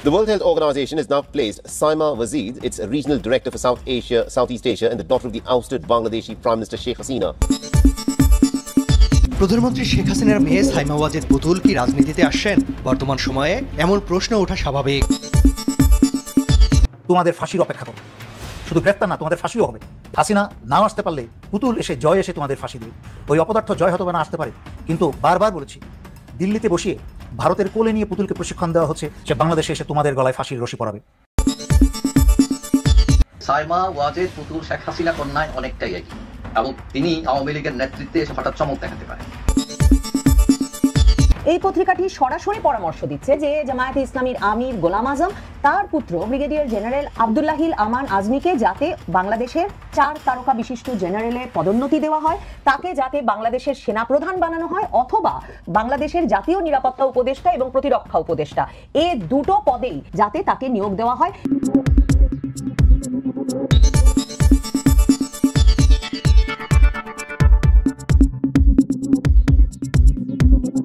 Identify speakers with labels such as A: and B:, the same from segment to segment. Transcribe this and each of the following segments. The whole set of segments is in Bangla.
A: The World Health Organization has now placed Saima Wazid, its regional director for Southeast Asia, and the daughter of the ousted Bangladeshi Prime Minister Sheikh Hasina.
B: প্রধানমন্ত্রী শেখ হাসিনার মেয়ে সাইমা ওয়াজিদ পুতুল কি রাজনীতিতে আসছেন? বর্তমান সময়ে এমন প্রশ্ন ওঠা স্বাভাবিক।
C: তোমাদের ফাঁসির অপেক্ষা করো, শুধু গ্রেফতার না, তোমাদের ফাঁসিও হবে। হাসিনা নাও আসতে পারলে পুতুল এসে জয় এসে তোমাদের ফাঁসি দেবে। ওই অপদার্থ জয় হয়তো না আসতে পারে, কিন্তু বারবার বলেছি, দিল্লিতে বসিয়ে ভারতের কোলে নিয়ে পুতুলকে প্রশিক্ষণ দেওয়া হচ্ছে, সে বাংলাদেশে এসে তোমাদের গলায় ফাঁসির রশি পরাবে।
D: সাইমা ওয়াজিদ পুতুল শেখ হাসিনা কন্যায় অনেকটাই এগিয়ে, এবং তিনি আওয়ামী লীগের নেতৃত্বে এসে হঠাৎ চমক দেখাতে পারেন।
E: এই পত্রিকাটি সরাসরি পরামর্শ দিচ্ছে যে জামায়াতে ইসলামীর আমির গোলাম আজম তার পুত্র ব্রিগেডিয়ার জেনারেল আব্দুল্লাহিল আমান আজমিকে যাতে বাংলাদেশের 4 তারকা বিশিষ্ট জেনারেলে পদোন্নতি দেওয়া হয়, তাকে যাতে বাংলাদেশের সেনাপ্রধান বানানো হয়, অথবা বাংলাদেশের জাতীয় নিরাপত্তা উপদেষ্টা এবং প্রতিরক্ষা উপদেষ্টা, এই দুটো পদেই যাতে তাকে নিয়োগ দেওয়া হয়।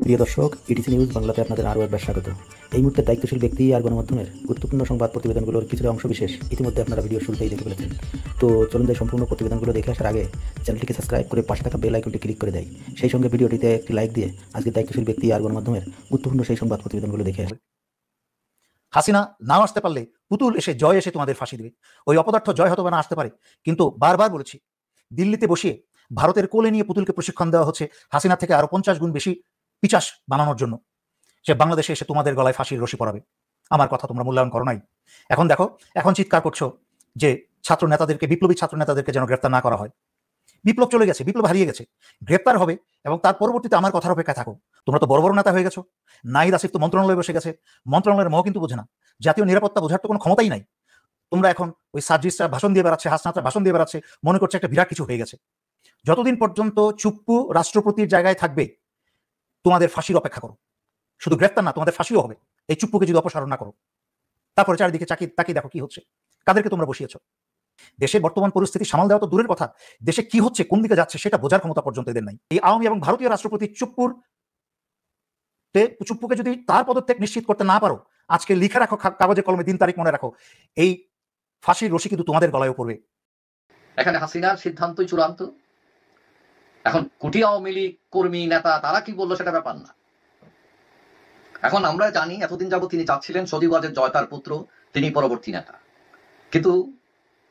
F: প্রিয় দর্শক, ইটিসি নিউজ বাংলাতে আপনাদের আরও একবার স্বাগত। এই মুহূর্তে দায়িত্বশীল ব্যক্তি আর গণমাধ্যমের গুরুত্বপূর্ণ সংবাদ প্রতিবেদনগুলোর কিছুটা অংশ বিশেষ ইতিমধ্যে আপনারা ভিডিও শুরুতেই দেখে ফেলেছেন। তো চলুন যাই সম্পূর্ণ প্রতিবেদনগুলো দেখে আসার আগে চ্যানেলটিকে সাবস্ক্রাইব করে পাশে থাকা বেল আইকনটি ক্লিক করে দেয়। সেই সঙ্গে ভিডিওটিতে একটি লাইক দিয়ে আজকে দায়িত্বশীল ব্যক্তি আর গণমাধ্যমের গুরুত্বপূর্ণ সেই সংবাদ প্রতিবেদনগুলো দেখে আসবে।
C: হাসিনা নাও আসতে পারলে পুতুল এসে জয় এসে তোমাদের ফাঁসি দেবে। ওই অপদার্থ জয় হয়তো না আসতে পারে, কিন্তু বারবার বলেছি, দিল্লিতে বসিয়ে ভারতের কোলে নিয়ে পুতুলকে প্রশিক্ষণ দেওয়া হচ্ছে হাসিনা থেকে আরো 50 গুণ বেশি পিচাস বানানোর জন্য, সে বাংলাদেশে এসে তোমাদের গলায় ফাঁসির রশি পরাবে। আমার কথা তোমরা মূল্যায়ন করো নাই। এখন দেখো, এখন চিৎকার করছো যে ছাত্র নেতাদেরকে, বিপ্লবী ছাত্র নেতাদেরকে যেন গ্রেফতার না করা হয়। বিপ্লব চলে গেছে, বিপ্লব হারিয়ে গেছে, গ্রেফতার হবে এবং তার পরবর্তীতে আমার কথার অপেক্ষায় থাকো। তোমরা তো বড় বড় নেতা হয়ে গেছো। নাহিদ আসিফ তো মন্ত্রণালয়ে বসে গেছে, মন্ত্রণালয়ের মহ কিন্তু বোঝে না, জাতীয় নিরাপত্তা বোঝার তো কোনো ক্ষমতাই নাই। তোমরা এখন ওই সার্জিসরা ভাষণ দিয়ে বেড়াচ্ছে, হাসনাতরা ভাষণ দিয়ে বেড়াচ্ছে, মনে করছে একটা বিরাট কিছু হয়ে গেছে। যতদিন পর্যন্ত চুপ্পু রাষ্ট্রপতির জায়গায় থাকবে, তোমাদের ফাঁসির অপেক্ষা করো, শুধু গ্রেফতার না, তোমাদের ফাঁসিও হবে এই চুপ্পুকে যদি অপসারণ না করো। তারপরে চারিদিকে তাকিয়ে দেখো কি হচ্ছে, কাদেরকে তোমরা বসিয়েছ। দেশের বর্তমান পরিস্থিতি সামাল দেওয়া তো দূরের কথা, দেশে কি হচ্ছে, কোন দিকে যাচ্ছে সেটা বোঝার ক্ষমতা পর্যন্ত এদের নাই। এই আওয়ামী এবং ভারতীয় রাষ্ট্রপতি চুপ্পুকে যদি তার পদত্যাগ নিশ্চিত করতে না পারো, আজকে লিখে রাখো, কাগজে কলমে দিন তারিখ মনে রাখো, এই ফাঁসির রশি কিন্তু তোমাদের গলায়ও পড়বে।
D: এখানে হাসিনার সিদ্ধান্তই চূড়ান্ত। এখন কোটি আওয়ামী লীগ কর্মী নেতা তারা কি বললো সেটা ব্যাপার না। এখন আমরা জানি এতদিন যাবত তিনি চাচ্ছিলেন সজীব ওয়াজেদ জয় তার পুত্র, তিনি পরবর্তী নেতা, কিন্তু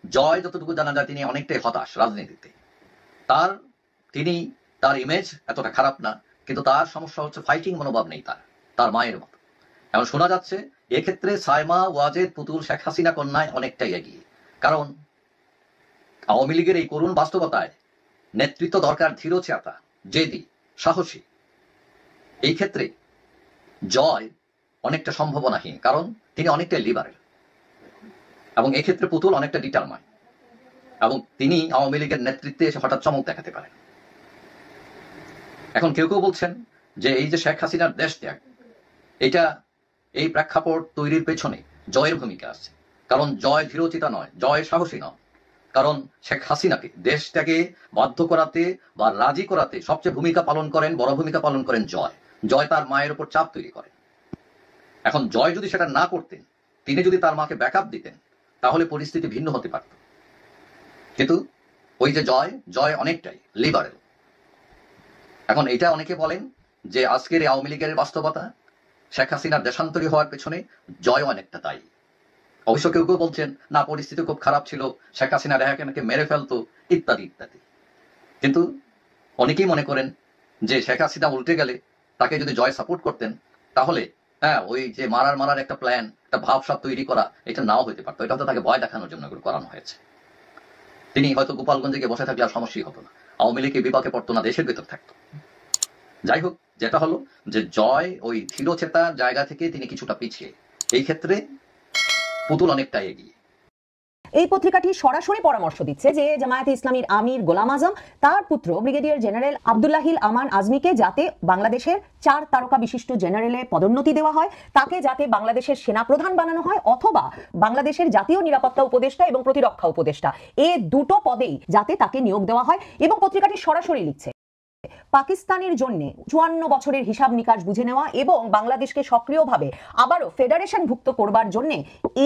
D: জয় যতটুকু জানা যায় তিনি অনেকটাই হতাশ রাজনীতিতে। তার ইমেজ এতটা খারাপ না, কিন্তু তার সমস্যা হচ্ছে ফাইটিং মনোভাব নেই তার মায়ের মতো। এখন শোনা যাচ্ছে এক্ষেত্রে সাইমা ওয়াজেদ পুতুল শেখ হাসিনা কন্যায় অনেকটাই এগিয়ে, কারণ আওয়ামী লীগের এই করুণ বাস্তবতায় নেতৃত্ব দরকার ধীরচেতা, জেদি, সাহসী। এই ক্ষেত্রে জয় অনেকটা সম্ভাবনাহীন, কারণ তিনি অনেকটা লিবারেল, এবং এক্ষেত্রে পুতুল অনেকটা ডিটারমাইন্ড, এবং তিনি আওয়ামী লীগের নেতৃত্বে এসে হঠাৎ চমক দেখাতে পারেন। এখন কেউ কেউ বলছেন যে এই যে শেখ হাসিনার দেশ ত্যাগ, এই প্রেক্ষাপট তৈরির পেছনে জয়ের ভূমিকা আছে, কারণ জয় ধীরচিতা নয়, জয় সাহসী নয়। কারণ শেখ হাসিনাকে দেশ ত্যাগে বাধ্য করাতে বা রাজি করাতে সবচেয়ে বড় ভূমিকা পালন করেন জয় তার মায়ের উপর চাপ তৈরি করেন। এখন জয় যদি সেটা না করতেন, তিনি যদি তার মাকে ব্যাকআপ দিতেন, তাহলে পরিস্থিতি ভিন্ন হতে পারত। কিন্তু ওই যে জয় অনেকটাই লিবারেল। এখন এটা অনেকে বলেন যে আজকের আওয়ামী লীগের বাস্তবতা, শেখ হাসিনার দেশান্তরী হওয়ার পেছনে জয় অনেকটা দায়ী। অবশ্য কেউ কেউ বলছেন না, পরিস্থিতি খুব খারাপ ছিল, শেখ হাসিনা রেহাকে মেরে ফেলতো, ইত্যাদি ইত্যাদি। কিন্তু অনেকেই মনে করেন যে শেখ হাসিনা উল্টে গেলে তাকে যদি জয় সাপোর্ট করতেন, তাহলে ওই যে মারার একটা প্ল্যান, একটা ভাবসাব তৈরি করা, এটা নাও হইতে পারতো। এটা হয়তো তাকে ভয় দেখানোর জন্য এগুলো করানো হয়েছে। তিনি হয়তো গোপালগঞ্জে গিয়ে বসে থাকলে আর সমস্যাই হতো না, আওয়ামী লীগকে বিপাকে পড়তো না, দেশের ভেতর থাকতো। যাই হোক, যেটা হলো যে জয় ওই ধীরচেতার জায়গা থেকে তিনি কিছুটা পিছিয়ে, এই ক্ষেত্রে পুতুল অনেকটা এগিয়ে।
E: এই পত্রিকাটি সরাসরি পরামর্শ দিচ্ছে যে জামায়াতে ইসলামীর আমির গোলাম আজম তার পুত্র ব্রিগেডিয়ার জেনারেল আব্দুল্লাহিল আমান আজমিকে যাতে বাংলাদেশের 4 তারকা বিশিষ্ট জেনারেলে পদোন্নতি দেওয়া হয়, তাকে যাতে বাংলাদেশের সেনাপ্রধান বানানো হয়, অথবা বাংলাদেশের জাতীয় নিরাপত্তা উপদেষ্টা এবং প্রতিরক্ষা উপদেষ্টা, এই দুটো পদেই যাতে তাকে নিয়োগ দেওয়া হয়। এবং পত্রিকাটি সরাসরি লিখছে, পাকিস্তানের জন্য 54 বছরের হিসাব নিকাশ বুঝে নেওয়া এবং বাংলাদেশকে সক্রিয়ভাবে আবারও ফেডারেশনভুক্ত করবার জন্য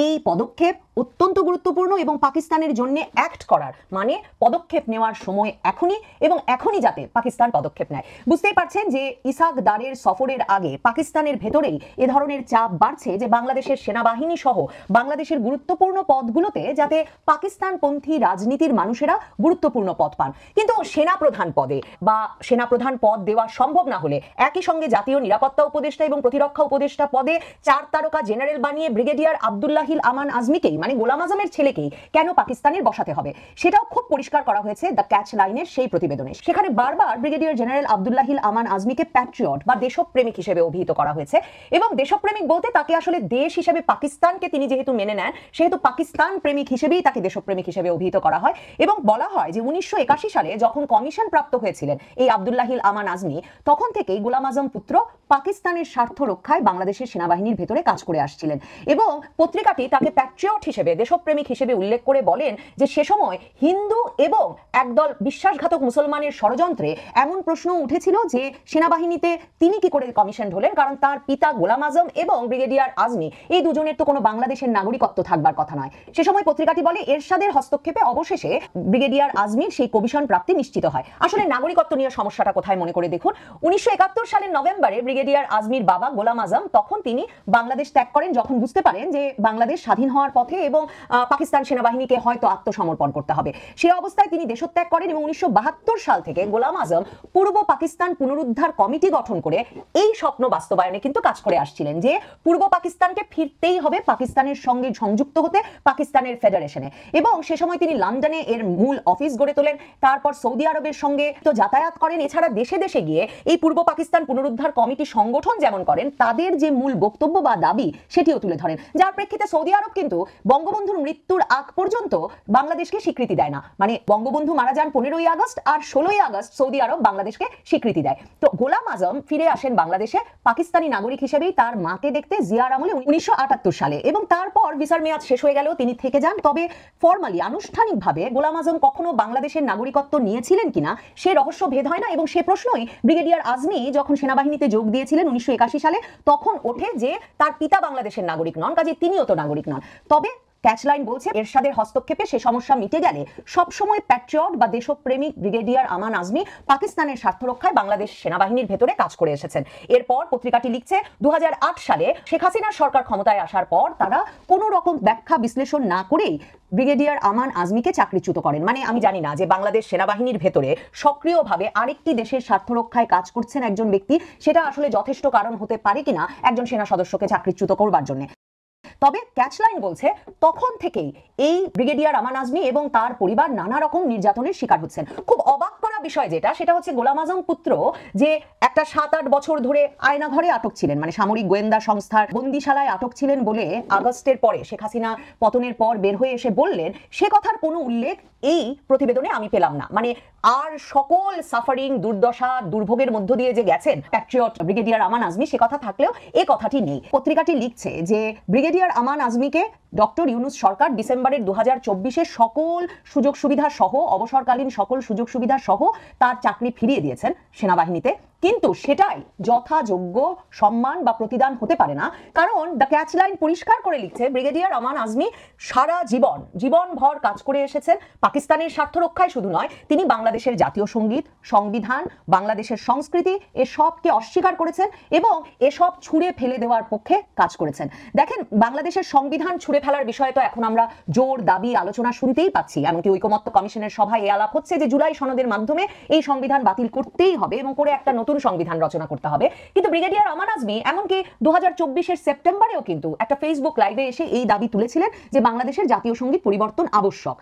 E: এই পদক্ষেপ অত্যন্ত গুরুত্বপূর্ণ এবং পাকিস্তানের জন্য অ্যাক্ট করার মানে পদক্ষেপ নেওয়ার সময় এখনই এবং এখনই যাতে পাকিস্তান পদক্ষেপ নেয়। বুঝতেই পারছেন যে ইসাক দারের সফরের আগে পাকিস্তানের ভেতরেই এ ধরনের চাপ বাড়ছে যে বাংলাদেশের সেনাবাহিনী সহ বাংলাদেশের গুরুত্বপূর্ণ পদগুলোতে যাতে পাকিস্তানপন্থী রাজনীতির মানুষেরা গুরুত্বপূর্ণ পদ পান। কিন্তু সেনাপ্রধান পদে বা সেনাপ্রধান পদ দেওয়া সম্ভব না হলে একই সঙ্গে জাতীয় নিরাপত্তা উপদেষ্টা এবং প্রতিরক্ষা উপদেষ্টা পদে 4 তারকা জেনারেল বানিয়ে ব্রিগেডিয়ার আব্দুল্লাহিল আমান আজমিকেই মানে গোলাম আজমের ছেলেকেই কেন পাকিস্তানের বসাতে হবে সেটাও খুব পরিষ্কার করা হয়েছে দ্য ক্যাচ লাইনের সেই প্রতিবেদনে। সেখানে বারবার ব্রিগেডিয়ার জেনারেল আব্দুল্লাহিল আমান আজমিকে প্যাট্রিয়ট বা দেশপ্রেমিক হিসেবে অভিহিত করা হয়েছে এবং দেশপ্রেমিক বলতে তাকে আসলে দেশ হিসেবে পাকিস্তানকে তিনি যেহেতু মেনে নেন সেহেতু পাকিস্তান প্রেমিক হিসেবেই তাকে দেশপ্রেমিক হিসেবে অভিহিত করা হয় এবং বলা হয় যে 1981 সালে যখন কমিশন প্রাপ্ত হয়েছিলেন এই আব্দুল্লাহিল আমান আজমি তখন থেকেই গোলাম আজম পুত্র পাকিস্তানের স্বার্থ রক্ষায় বাংলাদেশের সেনাবাহিনীর ভেতরে কাজ করে আসছিলেন এবং পত্রিকাটি তাকে প্যাট্রিয়ট হিসেবে দেশপ্রেমিক হিসেবে উল্লেখ করে বলেন যে সে সময় হিন্দু এবং একদল বিশ্বাসঘাতক মুসলমানের ষড়যন্ত্রে এমন প্রশ্ন উঠেছিল যে সেনাবাহিনীতে তিনি কি করে কমিশন হলেন কারণ তার পিতা গোলাম আজম এবং ব্রিগেডিয়ার আজমি এই দুজনের তো কোনো বাংলাদেশের নাগরিকত্ব থাকবার কথা নয়। সে সময় পত্রিকাটি বলে এরশাদের হস্তক্ষেপে অবশেষে ব্রিগেডিয়ার আজমির সেই কমিশন প্রাপ্তি নিশ্চিত হয়। আসলে নাগরিকত্ব নিয়ে সমস্যাটা কোথায় মনে করে দেখুন, 1971 সালের নভেম্বরে ব্রিগেডিয়ার আজমির বাবা গোলাম আজম তখন তিনি বাংলাদেশ ত্যাগ করেন যখন বুঝতে পারেন যে বাংলাদেশ স্বাধীন হওয়ার পথে এবং পাকিস্তান সেনাবাহিনীকে হয়তো আত্মসমর্পণ করতে হবে। সেই অবস্থায় তিনি দেশত্যাগ করেন এবং 1972 সাল থেকে গোলাম আজম পূর্ব পাকিস্তান পুনরুদ্ধার কমিটি গঠন করে এই স্বপ্ন বাস্তবায়নে কিন্তু কাজ করে আসছিলেন যে পূর্ব পাকিস্তানকে ফিরতেই হবে পাকিস্তানের সঙ্গে সংযুক্ত হতে পাকিস্তানের ফেডারেশনে। এবং সে সময় তিনি লন্ডনে এর মূল অফিস গড়ে তোলেন, তারপর সৌদি আরবের সঙ্গে তো যাতায়াত করেন, এছাড়া দেশে দেশে গিয়ে এই পূর্ব পাকিস্তান পুনরুদ্ধার কমিটি সংগঠন যেমন করেন তাদের যে মূল বক্তব্য বা দাবি সেটিও তুলে ধরেন, যার প্রেক্ষিতে সৌদি আরব কিন্তু বঙ্গবন্ধুর মৃত্যুর আগ পর্যন্ত বাংলাদেশকে স্বীকৃতি দেয় না। মানে বঙ্গবন্ধু মারা যান 15ই আগস্ট আর 16ই আগস্ট সৌদি আরব বাংলাদেশকে স্বীকৃতি দেয়। তো গোলাম আজম ফিরে আসেন বাংলাদেশে পাকিস্তানি নাগরিক হিসেবেই তার মাকে দেখতে জিয়ার আমলে 1978 সালে এবং তারপর ভিসার মেয়াদ শেষ হয়ে গেলেও তিনি থেকে যান। তবে ফরমালি আনুষ্ঠানিকভাবে গোলাম আজম কখনো বাংলাদেশের নাগরিকত্ব নিয়েছিলেন কিনা সে রহস্য ভেদ হয় না এবং সে প্রশ্নই ব্রিগেডিয়ার আজমি যখন সেনাবাহিনীতে যোগ দিয়েছিলেন 1981 সালে তখন ওঠে যে তার পিতা বাংলাদেশের নাগরিক নন, কাজে তিনিও তো নাগরিক নন। তবে ক্যাচলাইন বলছে এরশাদের হস্তক্ষেপে সে সমস্যা মিটে গেলে সবসময় প্যাট্রিয়ট বা দেশপ্রেমিক ব্রিগেডিয়ার আমান আজমি পাকিস্তানের স্বার্থ রক্ষায় বাংলাদেশ সেনাবাহিনীর ভেতরে কাজ করে এসেছেন। এরপর পত্রিকাটি লিখছে 2008 সালে শেখ হাসিনার সরকার ক্ষমতায় আসার পর তারা কোনো রকম ব্যাখ্যা বিশ্লেষণ না করেই ব্রিগেডিয়ার আমান আজমিকে চাকরিচ্যুত করেন। মানে আমি জানি না যে বাংলাদেশ সেনাবাহিনীর ভেতরে সক্রিয়ভাবে আরেকটি দেশের স্বার্থ রক্ষায় কাজ করছেন একজন ব্যক্তি, সেটা আসলে যথেষ্ট কারণ হতে পারে কিনা একজন সেনা সদস্যকে চাকরিচ্যুত করবার জন্য। তবে ক্যাচলাইন বলছে তখন থেকেই এই ব্রিগেডিয়ার আমান আজমি এবং তার পরিবার নানা রকম নির্যাতনের শিকার হচ্ছেন। খুব অবাক করা বিষয় সেটা হচ্ছে গোলাম আজম পুত্র যে একটা 7-8 বছর ধরে আয়নাঘরে আটক ছিলেন, মানে সামরিক গোয়েন্দা সংস্থার বন্দিশালায় আটক ছিলেন বলে আগস্টের পরে শেখ হাসিনা পতনের পর বের হয়ে এসে বললেন, সে কথার কোনো উল্লেখ এই প্রতিবেদনে আমি পেলাম না। মানে আর সকল সাফারিং দুর্দশা দুর্ভোগের মধ্য দিয়ে যে গেছেন প্যাট্রিয়ট ব্রিগেডিয়ার আমান আজমি সে কথা থাকলেও এই কথাটি নেই। পত্রিকাটি লিখছে যে ব্রিগেডিয়ার আমান আজমিকে ডক্টর ইউনুস সরকার ডিসেম্বরের 2024-এ সকল সুযোগ সুবিধা সহ অবসরকালীন সকল সুযোগ সুবিধা সহ তার চাকরি ফিরিয়ে দিয়েছেন সেনাবাহিনীতে, কিন্তু সেটাই যথাযোগ্য সম্মান বা প্রতিদান হতে পারে না। কারণ দ্য ক্যাচলাইন পরিষ্কার করে লিখছে ব্রিগেডিয়ার আমান আজমি সারা জীবনভর কাজ করে এসেছেন পাকিস্তানের স্বার্থ রক্ষায়। শুধু নয়, তিনি বাংলাদেশের জাতীয় সঙ্গীত, সংবিধান, বাংলাদেশের সংস্কৃতি এসবকে অস্বীকার করেছেন এবং এসব ছুঁড়ে ফেলে দেওয়ার পক্ষে কাজ করেছেন। দেখেন, বাংলাদেশের সংবিধান ছুঁড়ে ফেলার বিষয়ে তো এখন আমরা জোর দাবি আলোচনা শুনতেই পাচ্ছি, এমনকি ঐকমত্য কমিশনের সভায় এ আলাপ হচ্ছে যে জুলাই সনদের মাধ্যমে এই সংবিধান বাতিল করতেই হবে এবং করে একটা নতুন সংবিধান রচনা করতে হবে। কিন্তু ব্রিগেডিয়ার আমান আজমি এমনকি 2024-এর সেপ্টেম্বরেও কিন্তু একটা ফেসবুক লাইভে এসে এই দাবি তুলেছিলেন যে বাংলাদেশের জাতীয় সঙ্গীত পরিবর্তন আবশ্যক।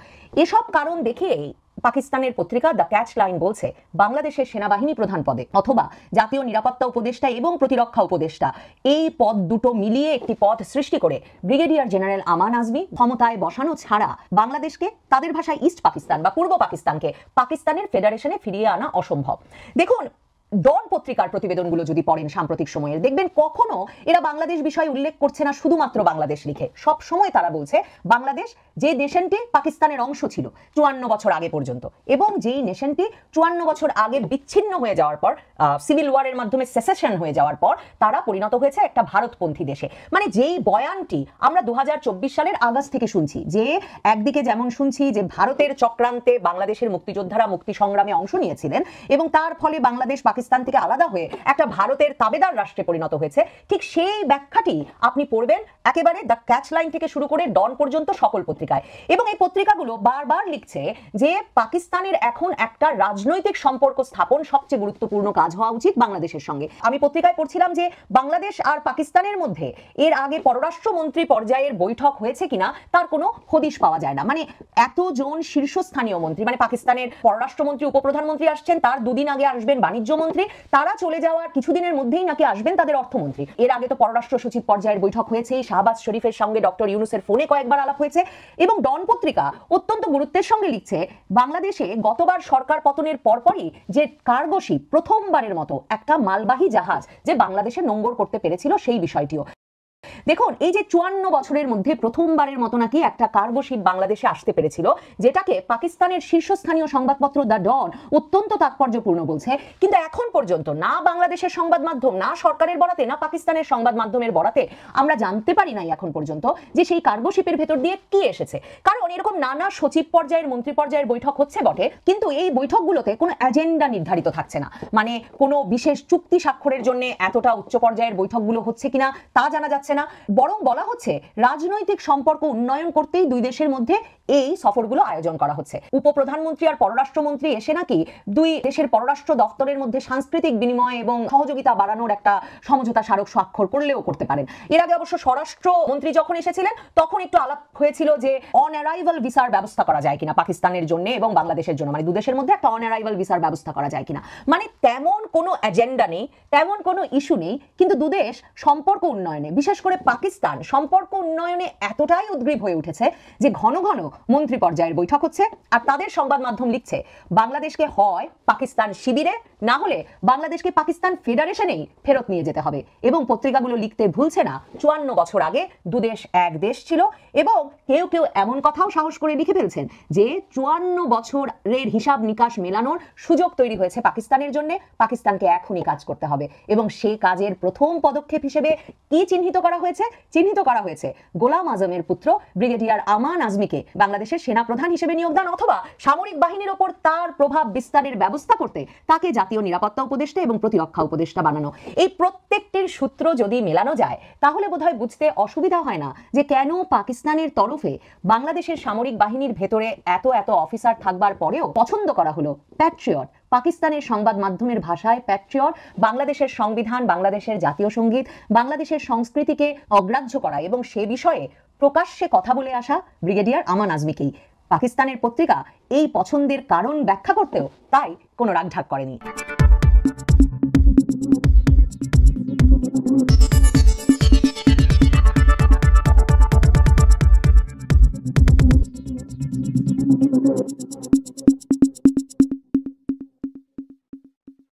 E: এসব কারণ দেখিয়েই পাকিস্তানের পত্রিকা দ্য ক্যাচ লাইন বলছে বাংলাদেশের সেনাবাহিনী প্রধান পদে অথবা জাতীয় নিরাপত্তা উপদেষ্টা এবং প্রতিরক্ষা উপদেষ্টা এই পদ দুটো মিলিয়ে একটি পদ সৃষ্টি করে ব্রিগেডিয়ার জেনারেল আমান আজমি ক্ষমতায় বসানো ছাড়া বাংলাদেশকে, তাদের ভাষায় ইস্ট পাকিস্তান বা পূর্ব পাকিস্তানকে পাকিস্তানের ফেডারেশনে ফিরিয়ে আনা অসম্ভব। দেখুন, ডন পত্রিকার প্রতিবেদনগুলো যদি পড়েন সাম্প্রতিক সময়ের, দেখবেন কখনো এরা বাংলাদেশ বিষয়ে উল্লেখ করছে না শুধুমাত্র বাংলাদেশ লিখে। সব সময় তারা বলছে বাংলাদেশ যে নেশনটি পাকিস্তানের অংশ ছিল 54 বছর আগে পর্যন্ত, এবং যেই নেশনটি 54 বছর আগে বিচ্ছিন্ন হয়ে যাওয়ার পর, সিভিল ওয়ারের মাধ্যমে সেসেশন হয়ে যাওয়ার পর তারা পরিণত হয়েছে একটা ভারতপন্থী দেশে। মানে যেই বয়ানটি আমরা 2024 সালের আগস্ট থেকে শুনছি, যে একদিকে যেমন শুনছি যে ভারতের চক্রান্তে বাংলাদেশের মুক্তিযোদ্ধারা মুক্তি সংগ্রামে অংশ নিয়েছিলেন এবং তার ফলে বাংলাদেশ পাকিস্তান থেকে আলাদা হয়ে একটা ভারতের তাবেদার রাষ্ট্রে পরিণত হয়েছে, ঠিক সেই ব্যাখ্যাটি আপনি পড়বেন একেবারে দ্য ক্যাচ লাইন থেকে শুরু করে ডন পর্যন্ত সকল পত্রিকায়। এবং এই পত্রিকাগুলো বারবার লিখছে যে পাকিস্তানের এখন একটা রাজনৈতিক সম্পর্ক স্থাপন সবচেয়ে গুরুত্বপূর্ণ কাজ হওয়া উচিত বাংলাদেশের সঙ্গে। আমি পত্রিকায় পড়ছিলাম যে বাংলাদেশ আর পাকিস্তানের মধ্যে এর আগে পররাষ্ট্রমন্ত্রী পর্যায়ের বৈঠক হয়েছে কিনা তার কোনো হদিশ পাওয়া যায় না। মানে এতজন শীর্ষস্থানীয় মন্ত্রী, মানে পাকিস্তানের পররাষ্ট্রমন্ত্রী উপপ্রধানমন্ত্রী আসছেন, তার দুদিন আগে আসবেন বাণিজ্য মন্ত্রী, তারা চলে যাওয়ার কিছুদিনের মধ্যেই নাকি আসবেন তাদের অর্থমন্ত্রী। এর আগে তো পররাষ্ট্র সচিব পর্যায়ের বৈঠক হয়েছে, শাহবাজ শরীফের সঙ্গে ডক্টর ইউনুসের ফোনে কয়েকবার আলাপ হয়েছে। এবং ডন পত্রিকা অত্যন্ত গুরুত্বের সঙ্গে লিখছে বাংলাদেশে গতবার সরকার পতনের পরপরই যে কার্গো শিপ প্রথমবারের মতো একটা মালবাহী জাহাজ যে বাংলাদেশে নোঙ্গর করতে পেরেছিল সেই বিষয়টিও। দেখুন, এই যে 54 বছরের মধ্যে প্রথমবারের মতো নাকি একটা কার্গো শিপ বাংলাদেশে আসতে পেরেছিল, যেটাকে পাকিস্তানের শীর্ষস্থানীয় সংবাদপত্র দ্য ডন অত্যন্ত তাৎপর্যপূর্ণ বলছে। কিন্তু এখন পর্যন্ত না বাংলাদেশের সংবাদ মাধ্যম, না সরকারের বরাতে, না পাকিস্তানের সংবাদ মাধ্যমের বরাতে আমরা জানতে পারি নাই এখন পর্যন্ত যে সেই কার্গো শিপের ভেতর দিয়ে কি এসেছে। কারণ এরকম নানা সচিব পর্যায়ের মন্ত্রী পর্যায়ের বৈঠক হচ্ছে বটে, কিন্তু এই বৈঠকগুলোতে কোনো এজেন্ডা নির্ধারিত থাকছে না। মানে কোনো বিশেষ চুক্তি স্বাক্ষরের জন্য এতটা উচ্চ পর্যায়ের বৈঠকগুলো হচ্ছে কিনা তা জানা যাচ্ছে না, বরং বলা হচ্ছে রাজনৈতিক সম্পর্ক উন্নয়ন করতেই দুই দেশের মধ্যে এই সফরগুলো আয়োজন করা হচ্ছে। উপপ্রধানমন্ত্রী আর পররাষ্ট্রমন্ত্রী এসে নাকি দুই দেশের পররাষ্ট্র দপ্তরের মধ্যে সাংস্কৃতিক বিনিময় এবং সহযোগিতা বাড়ানোর একটা সমঝোতা স্মারক স্বাক্ষর করলেও করতে পারেন। এর আগে অবশ্য স্বরাষ্ট্রমন্ত্রী যখন এসেছিলেন তখন একটু আলাপ হয়েছিল যে অন অ্যারাইভাল ভিসার ব্যবস্থা করা যায় কিনা পাকিস্তানের জন্য এবং বাংলাদেশের জন্য, মানে দুদেশের মধ্যে একটা অন অ্যারাইভাল ভিসার ব্যবস্থা করা যায় কিনা। মানে তেমন কোনো এজেন্ডা নেই, তেমন কোনো ইস্যু নেই, কিন্তু দুদেশ সম্পর্ক উন্নয়নে, বিশেষ করে পাকিস্তান সম্পর্ক উন্নয়নে এতটাই উদ্গ্রীব হয়ে উঠেছে যে ঘন ঘন মন্ত্রী পর্যায়ের বৈঠক হচ্ছে। আর তাদের সংবাদ মাধ্যম লিখছে বাংলাদেশকে হয় পাকিস্তান শিবিরে, না হলে বাংলাদেশকে পাকিস্তান ফেডারেশনেই ফেরত নিয়ে যেতে হবে। এবং পত্রিকাগুলো লিখতে ভুলছে না 54 বছর আগে দুদেশ এক দেশ ছিল, এবং কেউ কেউ এমন কথাও সাহস করে লিখে ফেলছেন যে 54 বছরের হিসাব নিকাশ মেলানোর সুযোগ তৈরি হয়েছে পাকিস্তানের জন্য, পাকিস্তানকে এখনই কাজ করতে হবে। এবং সেই কাজের প্রথম পদক্ষেপ হিসেবে কি চিহ্নিত করা হয়েছে? চিহ্নিত করা হয়েছে গোলাম আজমের পুত্র ব্রিগেডিয়ার আমান আজমিকে বাংলাদেশের সেনা প্রধান হিসেবে নিয়োগদান, অথবা সামরিক বাহিনীর ওপর তার প্রভাব বিস্তারের ব্যবস্থা করতে তাকে জাতীয় নিরাপত্তা উপদেষ্টা এবং প্রতিরক্ষা উপদেষ্টা বানানো। এই প্রত্যেকটির সূত্র যদি মেলানো যায় তাহলে বোধহয় বুঝতে অসুবিধা হয় না যে কেন পাকিস্তানের তরফে বাংলাদেশের সামরিক বাহিনীর ভেতরে এত এত অফিসার থাকবার পরেও পছন্দ করা হলো প্যাট্রিয়ট। পাকিস্তানের সংবাদ মাধ্যমের ভাষায় প্যাট্রিয়ট, বাংলাদেশের সংবিধান, বাংলাদেশের জাতীয় সঙ্গীত, বাংলাদেশের সংস্কৃতিকে অগ্রাহ্য করা এবং সে বিষয়ে প্রকাশ্যে কথা বলে আসা ব্রিগেডিয়ার আমান আজমিকেই পাকিস্তানের পত্রিকা এই পছন্দের কারণ ব্যাখ্যা করতেও তাই কোনো রাগঢাক করেনি।